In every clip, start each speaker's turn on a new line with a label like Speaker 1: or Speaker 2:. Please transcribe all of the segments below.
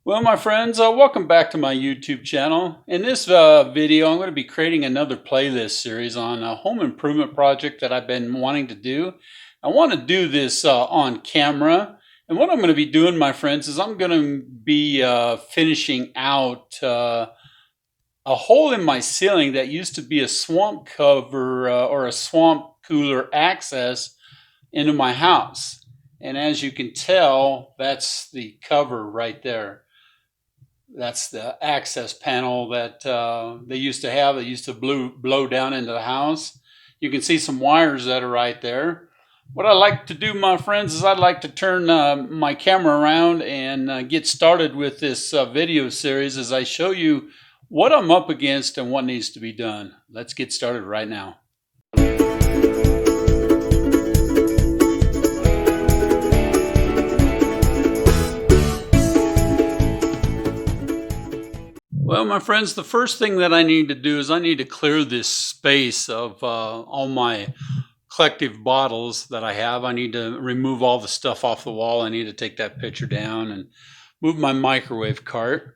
Speaker 1: Well, my friends, welcome back to my YouTube channel. In this video, I'm going to be creating another playlist series on a home improvement project that I've been wanting to do. I want to do this on camera. And what I'm going to be doing, my friends, is I'm going to be finishing out a hole in my ceiling that used to be a swamp cover or a swamp cooler access into my house. And as you can tell, that's the cover right there. That's the access panel that they used to have. They used to blow down into the house. You can see some wires that are right there. What I like to do, my friends, is I'd like to turn my camera around and get started with this video series as I show you what I'm up against and what needs to be done. Let's get started right now. Well, my friends, the first thing that I need to do is I need to clear this space of all my collective bottles that I have. I need to remove all the stuff off the wall. I need to take that picture down and move my microwave cart,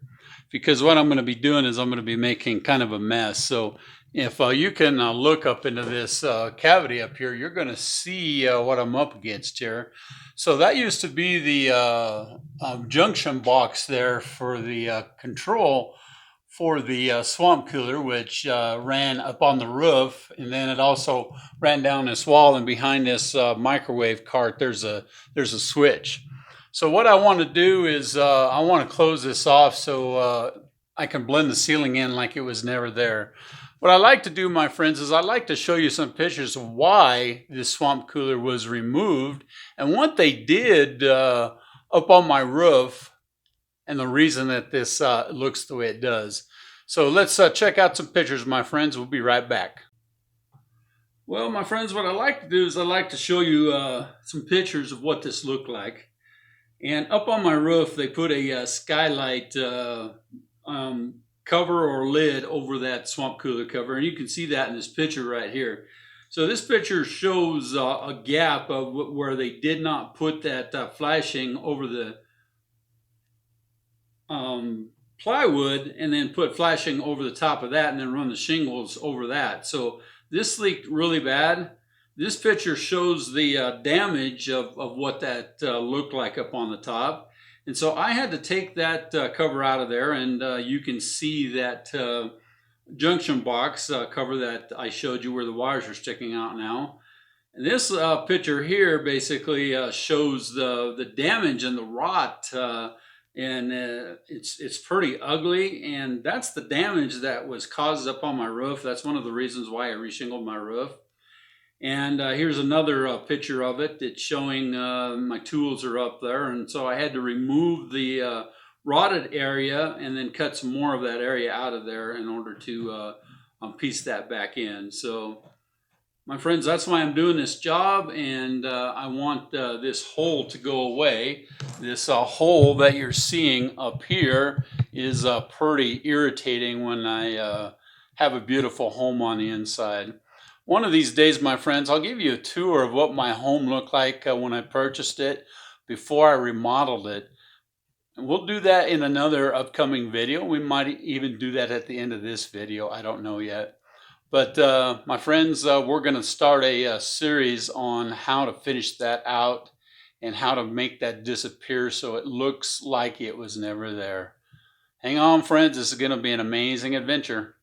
Speaker 1: because what I'm going to be doing is I'm going to be making kind of a mess. So if you can look up into this cavity up here, you're going to see what I'm up against here. So that used to be the junction box there for the control for the swamp cooler, which ran up on the roof, and then it also ran down this wall, and behind this microwave cart there's a switch. So what I want to do is I want to close this off so I can blend the ceiling in like it was never there. What I like to do, my friends, is I like to show you some pictures of why this swamp cooler was removed and what they did up on my roof, and the reason that this looks the way it does. So let's check out some pictures, my friends. We'll be right back. Well, my friends, what I like to do is I like to show you some pictures of what this looked like. And up on my roof, they put a skylight cover or lid over that swamp cooler cover. And you can see that in this picture right here. So this picture shows a gap of where they did not put that flashing over the plywood, and then put flashing over the top of that, and then run the shingles over that. So this leaked really bad. This picture shows the damage of what that looked like up on the top. And so I had to take that cover out of there, and you can see that junction box cover that I showed you where the wires are sticking out now. And this picture here basically shows the damage and the rot, and it's pretty ugly, and that's the damage that was caused up on my roof. That's one of the reasons why I reshingled my roof. And here's another picture of it. It's showing my tools are up there, and so I had to remove the rotted area and then cut some more of that area out of there in order to piece that back in. So my friends, that's why I'm doing this job, and I want this hole to go away. This hole that you're seeing up here is pretty irritating when I have a beautiful home on the inside. One of these days, my friends, I'll give you a tour of what my home looked like when I purchased it before I remodeled it. And we'll do that in another upcoming video. We might even do that at the end of this video. I don't know yet. But my friends, we're going to start a series on how to finish that out and how to make that disappear so it looks like it was never there. Hang on, friends. This is going to be an amazing adventure.